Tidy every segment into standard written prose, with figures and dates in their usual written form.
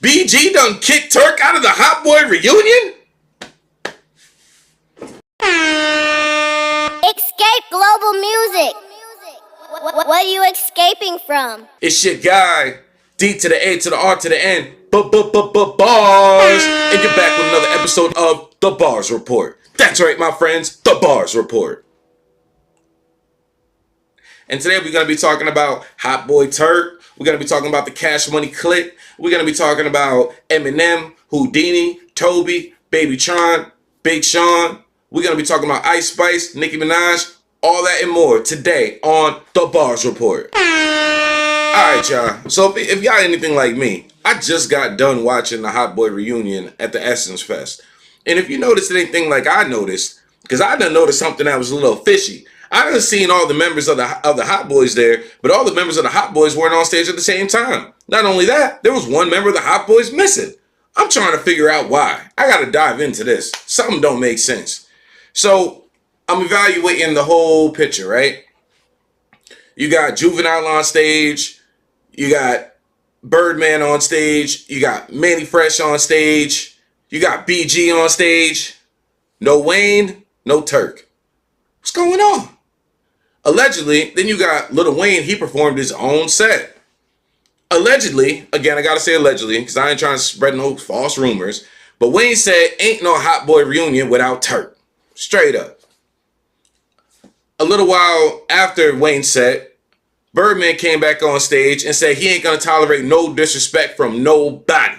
BG done kicked Turk out of the Hot Boy reunion? Escape global music. What are you escaping from? It's your guy, D to the A to the R to the N, bars. And you're back with another episode of The Bars Report. That's right, my friends, The Bars Report. And today we're going to be talking about Hot Boy Turk. We're going to be talking about the Cash Money Click. We're going to be talking about Eminem, Houdini, Toby, Baby Tron, Big Sean. We're going to be talking about Ice Spice, Nicki Minaj, all that and more today on The Bars Report. Alright, y'all. So if y'all anything like me, I just got done watching the Hot Boy reunion at the Essence Fest. And if you noticed anything like I noticed, because I done noticed something that was a little fishy. I done seen all the members of the Hot Boys there, but all the members of the Hot Boys weren't on stage at the same time. Not only that, there was one member of the Hot Boys missing. I'm trying to figure out why. I got to dive into this. Something don't make sense. So I'm evaluating the whole picture, right? You got Juvenile on stage. You got Birdman on stage. You got Manny Fresh on stage. You got BG on stage. No Wayne, no Turk. What's going on? Allegedly, then you got Lil Wayne. He performed his own set. Allegedly, again, I got to say allegedly because I ain't trying to spread no false rumors. But Wayne said, ain't no Hot Boy reunion without Turk. Straight up. A little while after Wayne's set, Birdman came back on stage and said he ain't going to tolerate no disrespect from nobody.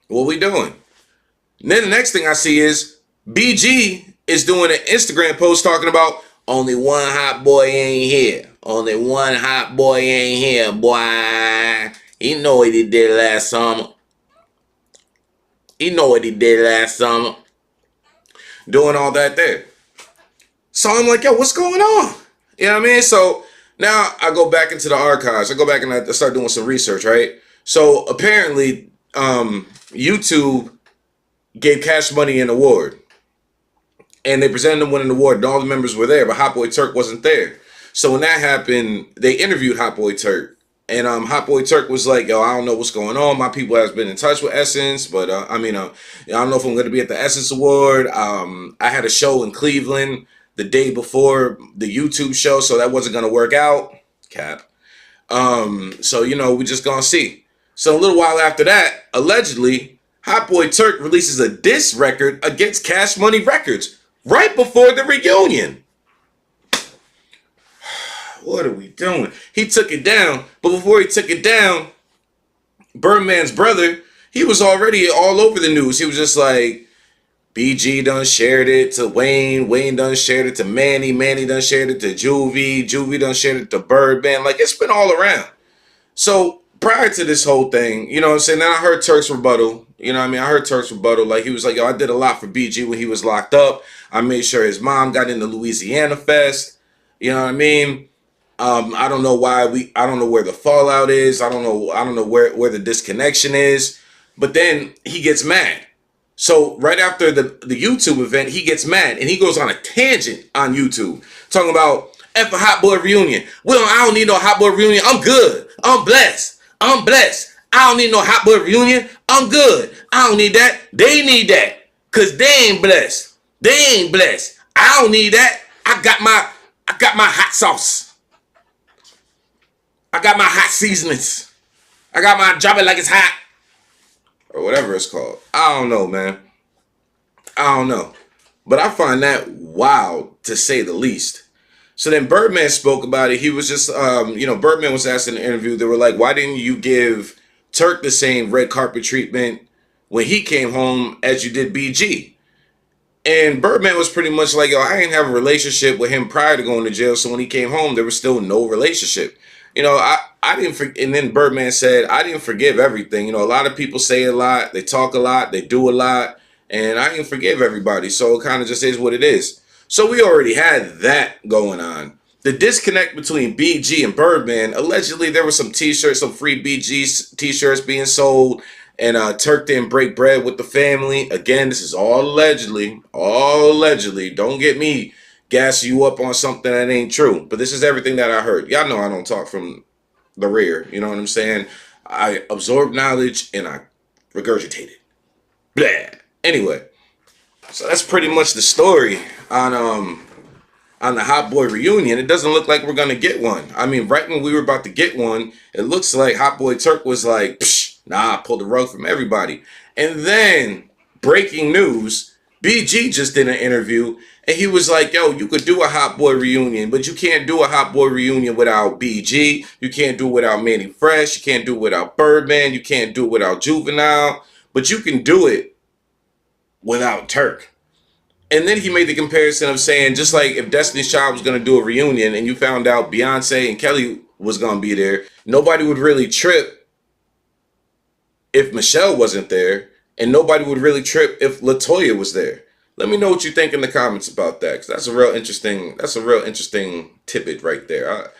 What we doing? And then the next thing I see is BG is doing an Instagram post talking about only one hot boy ain't here. Only one hot boy ain't here, boy. He know what he did last summer. He know what he did last summer. Doing all that there. So I'm like, yo, what's going on? You know what I mean? So now I go back into the archives. I go back and I start doing some research, right? So apparently, YouTube gave Cash Money an award. And they presented him with an award, and all the members were there, but Hot Boy Turk wasn't there. So when that happened, they interviewed Hot Boy Turk. And Hot Boy Turk was like, yo, I don't know what's going on. My people has been in touch with Essence, but I don't know if I'm going to be at the Essence Award. I had a show in Cleveland the day before the YouTube show, so that wasn't going to work out. Cap. So, we just going to see. So a little while after that, allegedly, Hot Boy Turk releases a diss record against Cash Money Records right before the reunion. What are we doing? He took it down, but before he took it down, Birdman's brother, he was already all over the news. He was just like, BG done shared it to Wayne. Wayne done shared it to Manny. Manny done shared it to Juvie. Juvie done shared it to Birdman. Like, it's been all around. So prior to this whole thing, you know what I'm saying? Then I heard Turk's rebuttal. You know what I mean? I heard Turk's rebuttal. Like, he was like, yo, I did a lot for BG when he was locked up. I made sure his mom got into Louisiana Fest. You know what I mean? I don't know why I don't know where the fallout is. I don't know where the disconnection is. But then he gets mad. So right after the YouTube event, he gets mad and he goes on a tangent on YouTube talking about F a Hot Boy reunion. I don't need no Hot Boy reunion. I'm good. I'm blessed. I'm blessed. I don't need no Hot Boy reunion. I'm good. I don't need that. They need that. Cause they ain't blessed. They ain't blessed. I don't need that. I got my hot sauce. I got my hot seasonings. I got my drop it like it's hot. Or whatever it's called. I don't know, man. I don't know. But I find that wild, to say the least. So then Birdman spoke about it. He was just, Birdman was asked in an interview. They were like, why didn't you give Turk the same red carpet treatment when he came home as you did BG? And Birdman was pretty much like, yo, I didn't have a relationship with him prior to going to jail. So when he came home, there was still no relationship. I didn't, and then Birdman said, I didn't forgive everything. A lot of people say a lot, they talk a lot, they do a lot, and I didn't forgive everybody. So it kind of just is what it is. So we already had that going on. The disconnect between BG and Birdman, allegedly there were some t-shirts, some free BG t-shirts being sold, and Turk didn't break bread with the family. Again, this is all allegedly, all allegedly. Don't get me gas you up on something that ain't true. But this is everything that I heard. Y'all know I don't talk from the rear. You know what I'm saying? I absorb knowledge and I regurgitate it. Blah. Anyway, so that's pretty much the story on the Hot Boy reunion. It doesn't look like we're gonna get one. I mean, right when we were about to get one, it looks like Hot Boy Turk was like, psh, nah, I pulled the rug from everybody. And then, breaking news, BG just did an interview and he was like, yo, you could do a Hot Boy reunion, but you can't do a Hot Boy reunion without BG. You can't do it without Manny Fresh. You can't do it without Birdman. You can't do it without Juvenile. But you can do it without Turk. And then he made the comparison of saying, just like if Destiny's Child was going to do a reunion and you found out Beyonce and Kelly was going to be there, nobody would really trip if Michelle wasn't there, and nobody would really trip if LaToya was there. Let me know what you think in the comments about that, because that's a real interesting tidbit right there.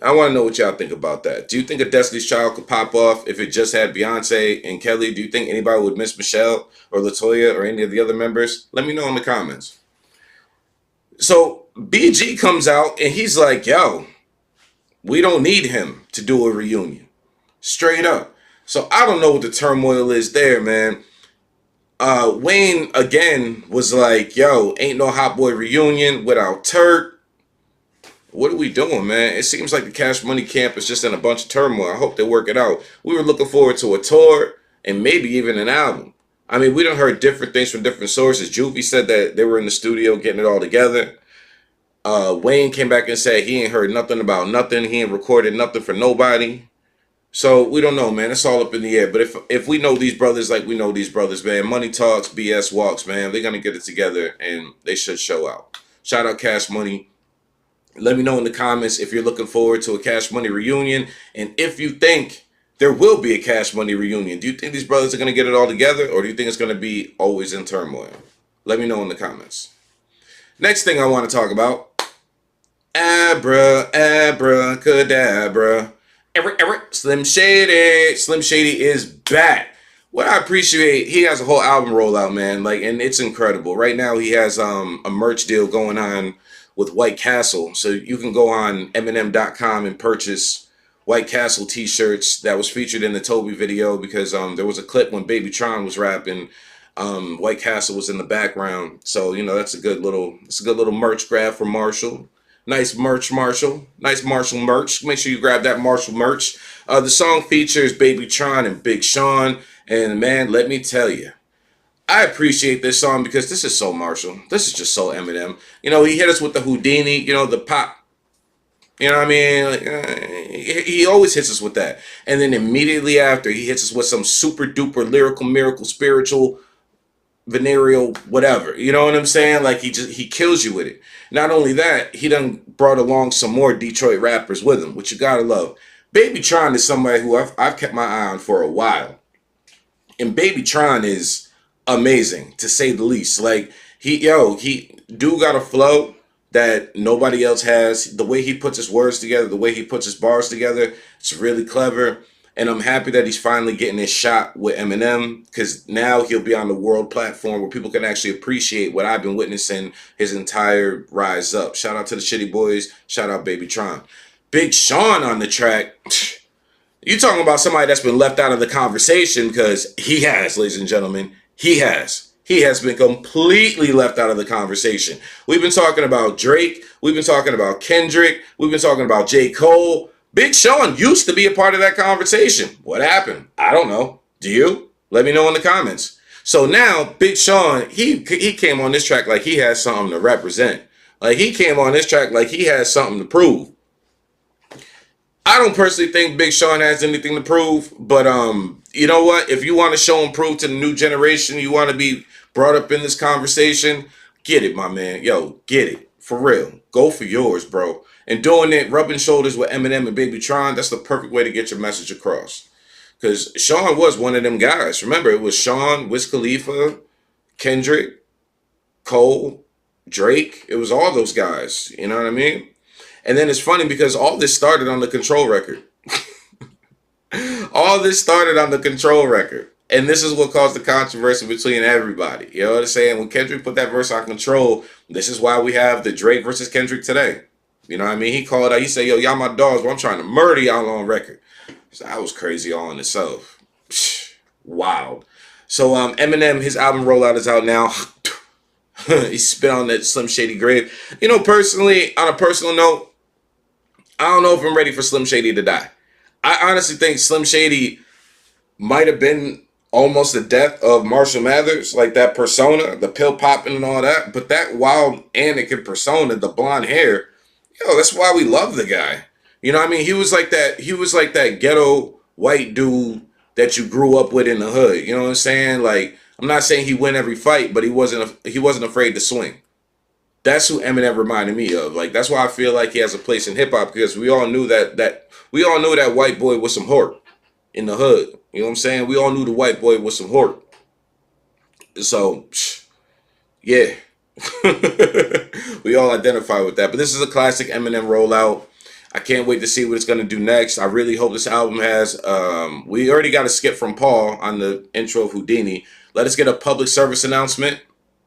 I want to know what y'all think about that. Do you think a Destiny's Child could pop off if it just had Beyonce and Kelly? Do you think anybody would miss Michelle or LaToya or any of the other members? Let me know in the comments. So BG comes out and he's like, yo, we don't need him to do a reunion. Straight up. So I don't know what the turmoil is there, man. Wayne, again, was like, yo, ain't no Hot Boy reunion without Turk. What are we doing, man? It seems like the Cash Money camp is just in a bunch of turmoil. I hope they work it out. We were looking forward to a tour and maybe even an album. I mean, we done heard different things from different sources. Juvie said that they were in the studio getting it all together. Wayne came back and said he ain't heard nothing about nothing. He ain't recorded nothing for nobody. So we don't know, man. It's all up in the air. But if we know these brothers like we know these brothers, man, money talks, BS walks, man. They're going to get it together and they should show out. Shout out Cash Money. Let me know in the comments if you're looking forward to a Cash Money reunion. And if you think there will be a Cash Money reunion, do you think these brothers are going to get it all together? Or do you think it's going to be always in turmoil? Let me know in the comments. Next thing I want to talk about. Abracadabra. Slim Shady. Slim Shady is back. What I appreciate, he has a whole album rollout, man. And it's incredible. Right now he has a merch deal going on with White Castle. So you can go on Eminem.com and purchase White Castle t-shirts that was featured in the Toby video, because there was a clip when Baby Tron was rapping. White Castle was in the background. So, that's a good little merch grab for Marshall. Nice merch, Marshall. Nice Marshall merch. Make sure you grab that Marshall merch. The song features Baby Tron and Big Sean. And man, let me tell you, I appreciate this song because this is so Marshall. This is just so Eminem. He hit us with the Houdini, the pop. You know what I mean? He always hits us with that. And then immediately after, he hits us with some super duper lyrical, miracle, spiritual, venereal, whatever. You know what I'm saying? He kills you with it. Not only that, he done brought along some more Detroit rappers with him, which you gotta love. Baby Tron is somebody who I've kept my eye on for a while. And Baby Tron is amazing, to say the least. He do got a flow that nobody else has. The way he puts his words together, the way he puts his bars together, it's really clever. And I'm happy that he's finally getting his shot with Eminem, because now he'll be on the world platform where people can actually appreciate what I've been witnessing his entire rise up. Shout out to the Shitty Boys. Shout out Baby Tron. Big Sean on the track. You talking about somebody that's been left out of the conversation, because he has, ladies and gentlemen. He has. He has been completely left out of the conversation. We've been talking about Drake. We've been talking about Kendrick. We've been talking about J. Cole. Big Sean used to be a part of that conversation. What happened? I don't know. Do you? Let me know in the comments. So now, Big Sean, he came on this track like he has something to represent. He came on this track like he has something to prove. I don't personally think Big Sean has anything to prove, but you know what? If you want to show and prove to the new generation, you want to be brought up in this conversation, get it, my man. Yo, get it. For real. Go for yours, bro. And doing it, rubbing shoulders with Eminem and Baby Tron, that's the perfect way to get your message across. Because Sean was one of them guys. Remember, it was Sean, Wiz Khalifa, Kendrick, Cole, Drake. It was all those guys. You know what I mean? And then it's funny because all this started on the Control record. All this started on the Control record. And this is what caused the controversy between everybody. You know what I'm saying? When Kendrick put that verse on Control, this is why we have the Drake versus Kendrick today. You know what I mean? He called out, he said, yo, y'all my dogs, but I'm trying to murder y'all on record. So that was crazy all in itself. Wild. So Eminem, his album rollout is out now. He spit on that Slim Shady grave. You know, personally, on a personal note, I don't know if I'm ready for Slim Shady to die. I honestly think Slim Shady might have been almost the death of Marshall Mathers, like that persona, the pill popping and all that. But that wild Anakin persona, the blonde hair, that's why we love the guy. You know what I mean? He was like that. He was like that ghetto white dude that you grew up with in the hood. You know what I'm saying? Like, I'm not saying he win every fight, but he wasn't afraid to swing. That's who Eminem reminded me of. Like, that's why I feel like he has a place in hip hop, because we all knew that white boy was some whore in the hood. You know what I'm saying? We all knew the white boy was some whore. So, yeah. We all identify with that. But this is a classic Eminem rollout. I can't wait to see what it's going to do next. I really hope this album has... we already got a skip from Paul on the intro of Houdini. Let us get a public service announcement.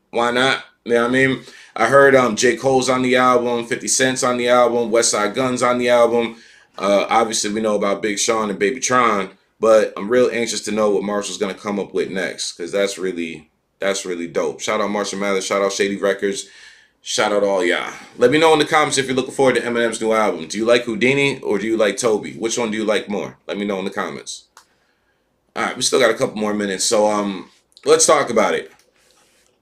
Why not? You know what I mean? I heard J. Cole's on the album, 50 Cent's on the album, West Side Gun's on the album. Obviously, we know about Big Sean and Baby Tron, but I'm real anxious to know what Marshall's going to come up with next, because that's really dope. Shout out Marshall Mathers, shout out Shady Records, shout out all y'all. Let me know in the comments if you're looking forward to Eminem's new album. Do you like Houdini or do you like Toby? Which one do you like more? Let me know in the comments. All right, we still got a couple more minutes, so let's talk about it.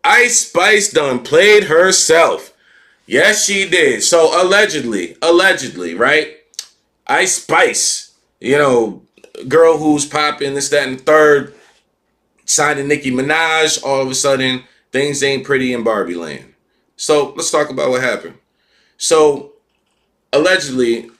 Ice Spice done played herself. Yes, she did. So allegedly, right? Ice Spice, girl who's popping this, that, and third, signing Nicki Minaj. All of a sudden, things ain't pretty in Barbie land. So let's talk about what happened. So allegedly,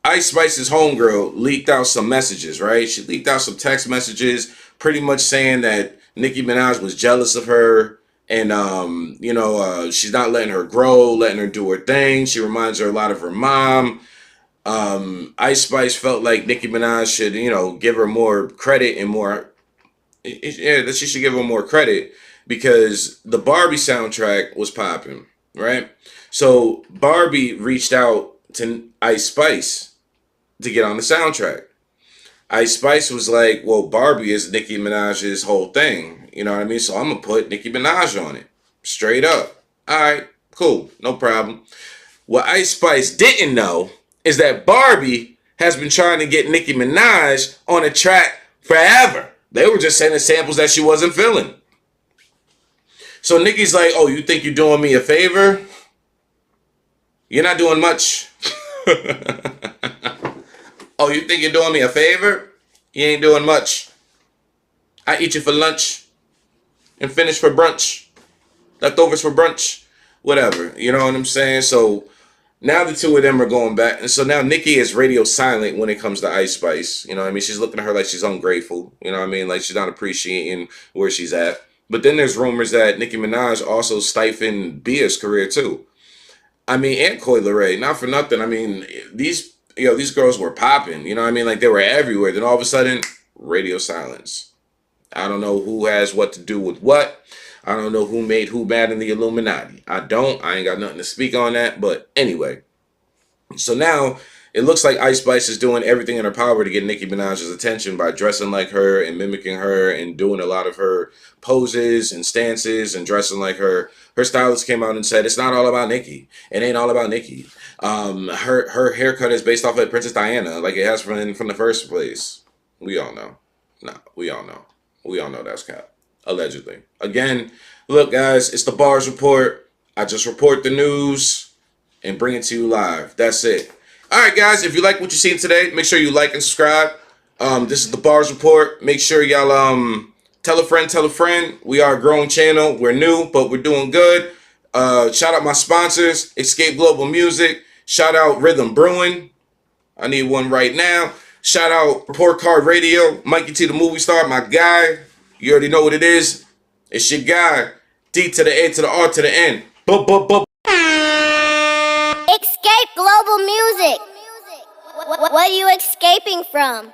Ice Spice's homegirl leaked out some messages, right? She leaked out some text messages pretty much saying that Nicki Minaj was jealous of her, and she's not letting her grow, letting her do her thing. She reminds her a lot of her mom. Ice Spice felt like Nicki Minaj should, give her more credit and that she should give her more credit, because the Barbie soundtrack was popping, right? So Barbie reached out to Ice Spice to get on the soundtrack. Ice Spice was like, well, Barbie is Nicki Minaj's whole thing. You know what I mean? So I'm going to put Nicki Minaj on it. Straight up. All right, cool. No problem. What Ice Spice didn't know is that Barbie has been trying to get Nicki Minaj on a track forever. They were just sending samples that she wasn't feeling. So Nicki's like, oh, you think you're doing me a favor? You're not doing much. Oh, you think you're doing me a favor? You ain't doing much. I eat you for lunch and finish for brunch. Leftovers for brunch. Whatever. You know what I'm saying? So now the two of them are going back. And so now Nicki is radio silent when it comes to Ice Spice. You know what I mean? She's looking at her like she's ungrateful. You know what I mean? Like she's not appreciating where she's at. But then there's rumors that Nicki Minaj also stifled Bia's career too. I mean, and Coi Leray. Not for nothing. I mean, these girls were popping. You know what I mean? Like they were everywhere. Then all of a sudden, radio silence. I don't know who has what to do with what. I don't know who made who mad in the Illuminati. I ain't got nothing to speak on that. But anyway. So now it looks like Ice Spice is doing everything in her power to get Nicki Minaj's attention by dressing like her and mimicking her and doing a lot of her poses and stances and dressing like her. Her stylist came out and said, it's not all about Nicki. It ain't all about Nicki. Her haircut is based off of Princess Diana, like it has from the first place. We all know. No, we all know. We all know that's cap. Allegedly. Again, look, guys, it's the Bars Report. I just report the news and bring it to you live. That's it. All right, guys, if you like what you've seen today, make sure you like and subscribe. This is the Bars Report. Make sure y'all tell a friend. We are a growing channel. We're new, but we're doing good. Shout out my sponsors, Escape Global Music. Shout out Rhythm Brewing. I need one right now. Shout out Report Card Radio, Mikey T the Movie Star, my guy. You already know what it is. It's your guy. D to the A to the R to the N. Escape global music. What are you escaping from?